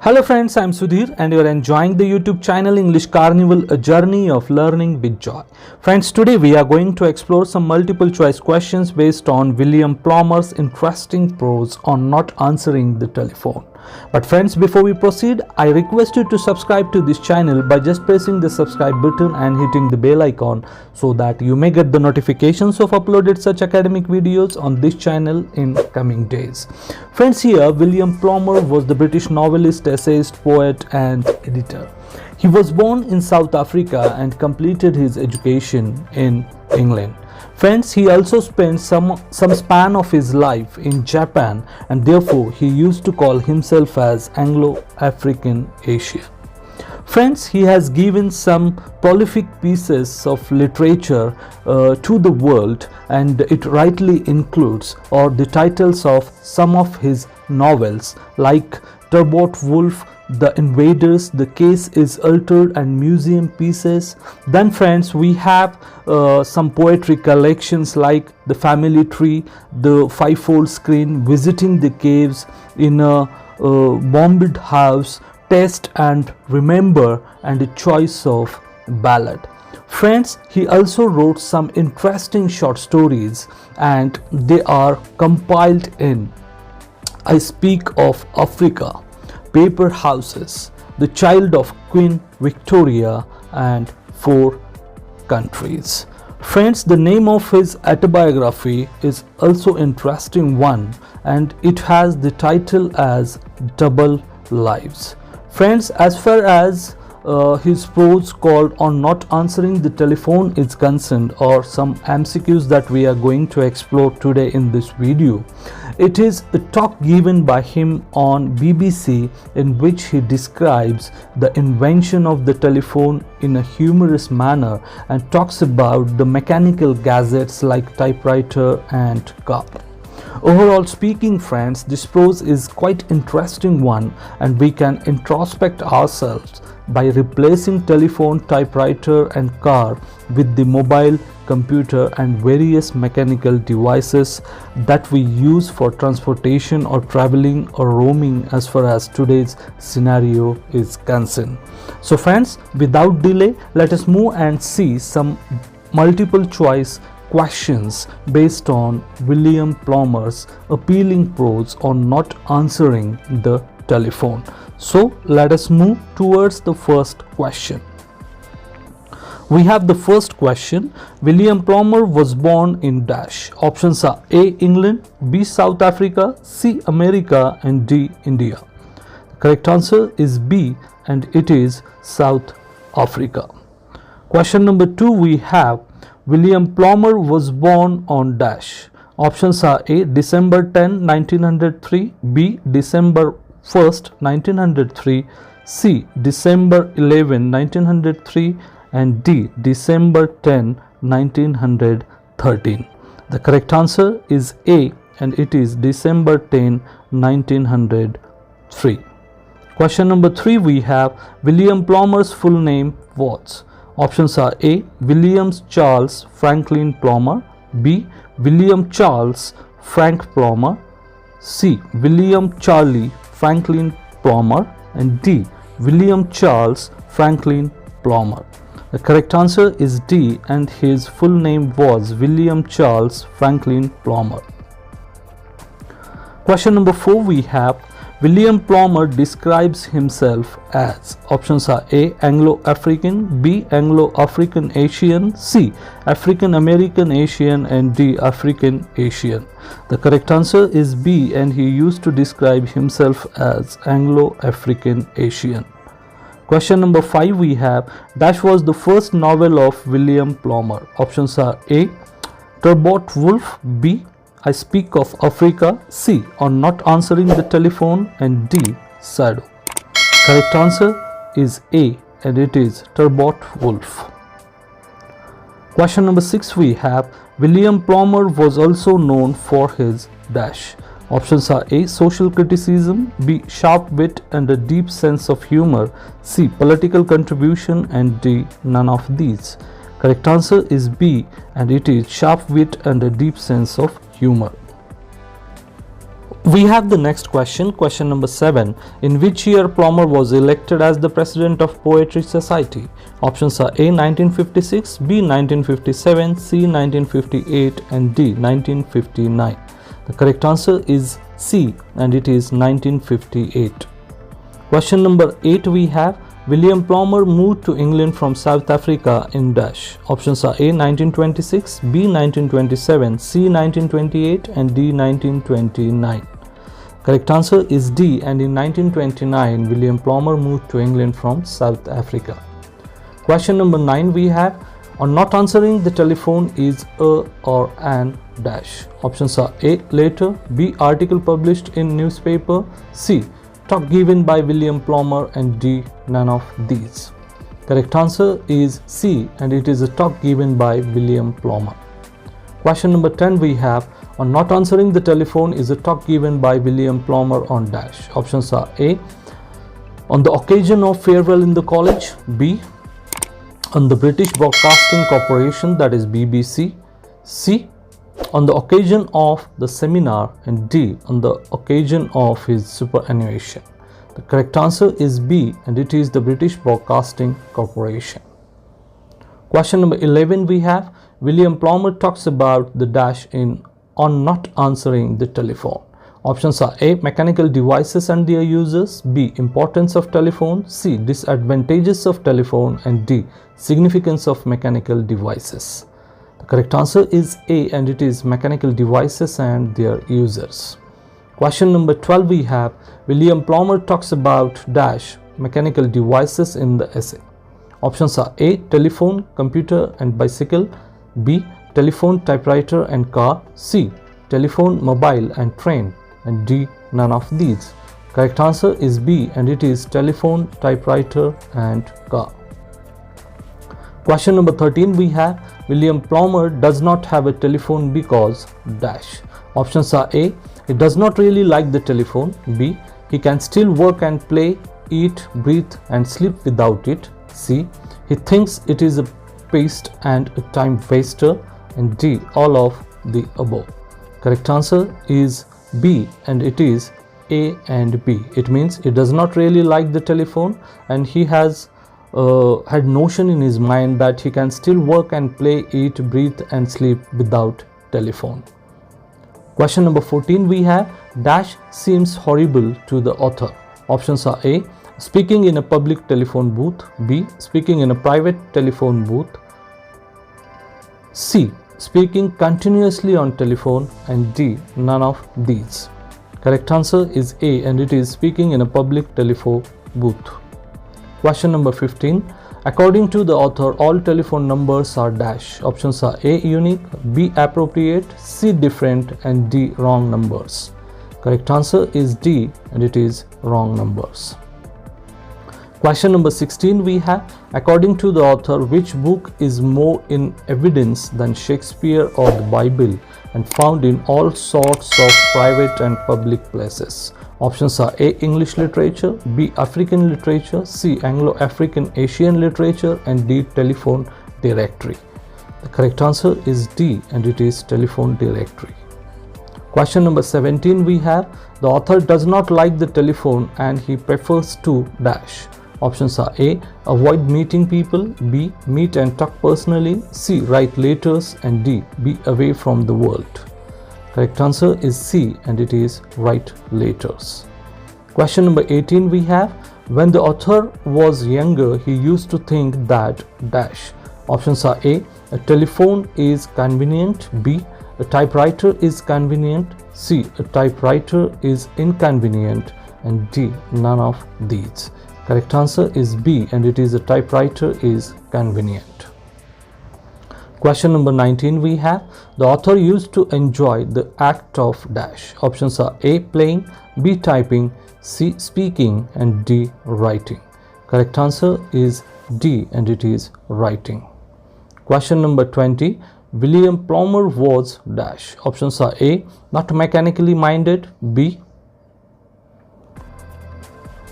Hello friends, I'm Sudhir and you're enjoying the YouTube channel English Carnival, a journey of learning with joy. Friends, today we are going to explore some multiple choice questions based on William Plomer's interesting prose on not answering the telephone. But friends, before we proceed, I request you to subscribe to this channel by just pressing the subscribe button and hitting the bell icon so that you may get the notifications of uploaded such academic videos on this channel in coming days. Friends, here William Plomer was the British novelist, essayist, poet and editor. He was born in South Africa and completed his education in England. Friends, he also spent some span of his life in Japan and therefore he used to call himself as Anglo-African Asian. Friends, he has given some prolific pieces of literature to the world, and it rightly includes or the titles of some of his novels like Turbot Wolf, The Invaders, The Case is Altered and Museum Pieces. Then friends, we have some poetry collections like The Family Tree, The Fivefold Screen, Visiting the Caves, In a Bombed House, Test and Remember, and A Choice of Ballad. Friends, he also wrote some interesting short stories and they are compiled in I Speak of Africa, Paper Houses, The Child of Queen Victoria and Four Countries. Friends, the name of his autobiography is also interesting one and it has the title as Double Lives. Friends, as far as his prose called On Not Answering the Telephone is concerned, or some MCQs that we are going to explore today in this video, it is a talk given by him on BBC in which he describes the invention of the telephone in a humorous manner and talks about the mechanical gadgets like typewriter and car. Overall speaking, friends, this prose is quite interesting one and we can introspect ourselves by replacing telephone, typewriter and car with the mobile, computer and various mechanical devices that we use for transportation or traveling or roaming as far as today's scenario is concerned. So friends, without delay, let us move and see some multiple choice questions based on William Plomer's appealing prose on not answering the telephone. So let us move towards the first question. We have the first question. William Plomer was born in dash. Options are A. England, B. South Africa, C. America and D. India. The correct answer is B and it is South Africa. Question number 2, we have William Plomer was born on dash. Options are A. December 10, 1903, B. December 1st, 1903, C. December 11, 1903 and D. December 10, 1913. The correct answer is A and it is December 10, 1903. Question number 3, we have William Plomer's full name was. Options are A. William Charles Franklin Plomer, B. William Charles Frank Plomer, C. William Charlie Franklin Plomer and D. William Charles Franklin Plomer. The correct answer is D and his full name was William Charles Franklin Plomer. Question number 4, we have William Plomer describes himself as. Options are A. Anglo-African, B. Anglo-African Asian, C. African American Asian and D. African Asian. The correct answer is B and he used to describe himself as Anglo-African Asian. Question number 5, we have dash was the first novel of William Plomer. Options are A. Turbot Wolf, B. I Speak of Africa, C. On Not Answering the Telephone and D. Shadow. Correct answer is A and it is Turbot Wolf. Question number 6, we have William Plomer was also known for his dash. Options are A. Social criticism, B. Sharp wit and a deep sense of humor, C. Political contribution and D. None of these. Correct answer is B and it is sharp wit and a deep sense of humor. We have the next question, question number 7. In which year Plummer was elected as the president of Poetry Society? Options are A 1956, B 1957, C 1958 and D 1959. The correct answer is C and it is 1958. Question number 8 we have, William Plummer moved to England from South Africa in dash. Options are A 1926, B 1927, C 1928 and D 1929. Correct answer is D, and in 1929 William Plummer moved to England from South Africa. Question number 9 we have, on not answering the telephone is a or an dash. Options are A later, B article published in newspaper, C talk given by William Plummer and D none of these. Correct answer is C, and it is a talk given by William Plummer. Question number 10 we have, on not answering the telephone is a talk given by William Plummer on dash. Options are A on the occasion of farewell in the college, B on the British Broadcasting Corporation, that is BBC, C on the occasion of the seminar and D on the occasion of his superannuation. The correct answer is B, and it is the British Broadcasting Corporation. Question number 11 we have, William Plummer talks about the dash in on not answering the telephone. Options are A mechanical devices and their users, B importance of telephone, C disadvantages of telephone and D significance of mechanical devices. The correct answer is A, and it is mechanical devices and their users. Question number 12 we have, William Plummer talks about dash mechanical devices in the essay. Options are A telephone, computer and bicycle, B telephone, typewriter and car, C telephone, mobile and train and D none of these. Correct answer is B, and it is telephone, typewriter and car. Question number 13 we have, William Plummer does not have a telephone because dash. Options are A he does not really like the telephone, B he can still work and play, eat, breathe and sleep without it, C he thinks it is a paste and a time waster and D all of the above. Correct answer is B, and it is A and B. It means he does not really like the telephone and he has had notion in his mind that he can still work and play, eat, breathe and sleep without telephone. Question number 14 we have, dash seems horrible to the author. Options are A speaking in a public telephone booth, B speaking in a private telephone booth, C speaking continuously on telephone and D none of these. Correct answer is A, and it is speaking in a public telephone booth. Question number 15, according to the author all telephone numbers are dash. Options are A unique, B appropriate, C different and D wrong numbers. Correct answer is D, and it is wrong numbers. Question number 16 we have, according to the author which book is more in evidence than Shakespeare or the Bible and found in all sorts of private and public places. Options are A English literature, B African literature, C Anglo-African Asian literature and D telephone directory. The correct answer is D, and it is telephone directory. Question number 17 we have, the author does not like the telephone and he prefers to dash. Options are A avoid meeting people, B meet and talk personally, C write letters and D be away from the world. Correct answer is C, and it is write letters. Question number 18 we have, when the author was younger he used to think that dash. Options are A telephone is convenient, B a typewriter is convenient, C a typewriter is inconvenient and D none of these. Correct answer is B, and it is a typewriter is convenient. Question number 19 we have, the author used to enjoy the act of dash. Options are A playing, B typing, C speaking and D writing. Correct answer is D, and it is writing. Question number 20, William Plummer was dash. Options are A not mechanically minded, B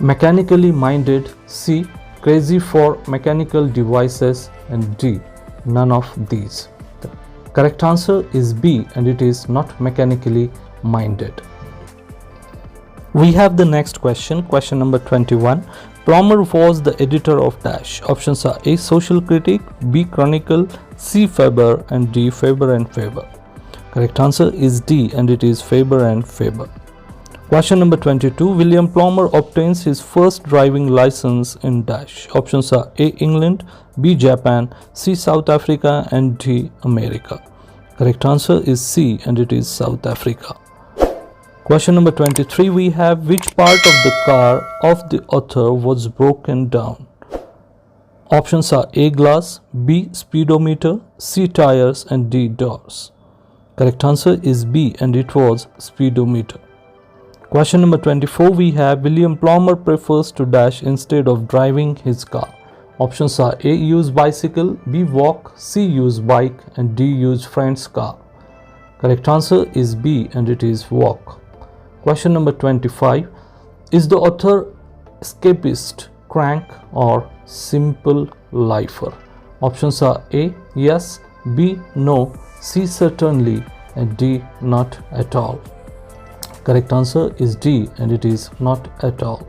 mechanically minded, C crazy for mechanical devices and D none of these. The correct answer is B, and it is not mechanically minded. We have the next question, question number 21. Plomer was the editor of dash. Options are A. Social Critic, B. Chronicle, C. Faber, and D. Faber and Faber. Correct answer is D, and it is Faber and Faber. Question number 22. William Plomer obtains his first driving license in dash. Options are A. England, B. Japan, C. South Africa, and D. America. Correct answer is C, and it is South Africa. Question number 23. We have which part of the car of the author was broken down? Options are A. Glass, B. Speedometer, C. Tires, and D. Doors. Correct answer is B, and it was speedometer. Question number 24. We have William Plomer prefers to dash instead of driving his car. Options are A. Use bicycle, B. Walk, C. Use bike, and D. Use friend's car. Correct answer is B, and it is walk. Question number 25. Is the author escapist, crank, or simple lifer? Options are A. Yes, B. No, C. Certainly, and D. Not at all. Correct answer is D, and it is not at all.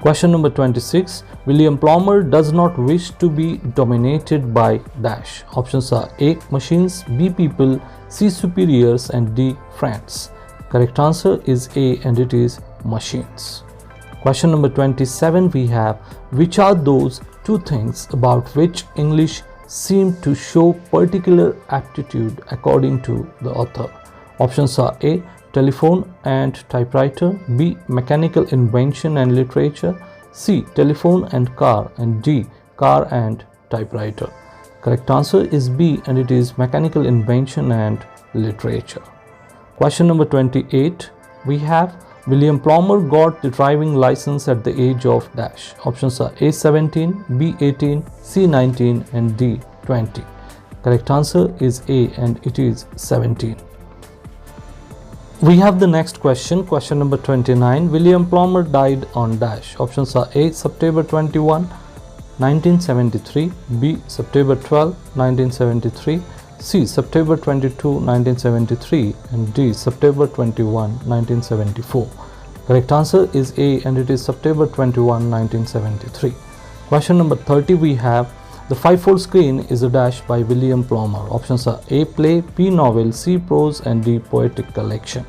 Question number 26. William Plomer does not wish to be dominated by dash. Options are A. Machines, B. People, C. Superiors, and D. Friends. Correct answer is A, and it is machines. Question number 27. We have which are those two things about which English seem to show particular aptitude according to the author? Options are A. Telephone and typewriter, B. Mechanical invention and literature, C. Telephone and car, and D. Car and typewriter. Correct answer is B, and it is mechanical invention and literature. Question number 28. We have William Plomer got the driving license at the age of dash. Options are A. 17, B. 18, C. 19, and D. 20. Correct answer is A, and it is 17. We have the next question, question number 29. William Plomer died on dash. Options are A. September 21, 1973, B. September 12, 1973, C. September 22, 1973, and D. September 21, 1974. Correct answer is A, and it is September 21, 1973. Question number 30. We have The Fivefold Screen is a dash by William Plomer. Options are A. Play, B. Novel, C. Prose, and D. Poetic collection.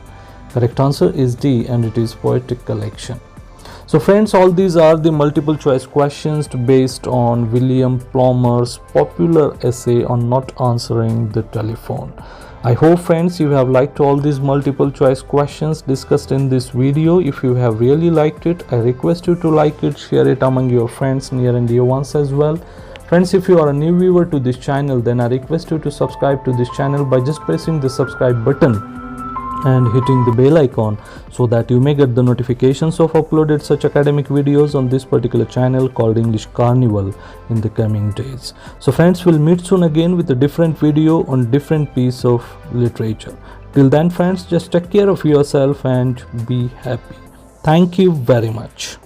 Correct answer is D, and it is poetic collection. So friends, all these are the multiple choice questions based on William Plomer's popular essay on not answering the telephone. I hope friends you have liked all these multiple choice questions discussed in this video. If you have really liked it, I request you to like it, share it among your friends, near and dear ones as well. Friends, if you are a new viewer to this channel, then I request you to subscribe to this channel by just pressing the subscribe button and hitting the bell icon so that you may get the notifications of uploaded such academic videos on this particular channel called English Carnival in the coming days. So friends, we'll meet soon again with a different video on different piece of literature. Till then friends, just take care of yourself and be happy. Thank you very much.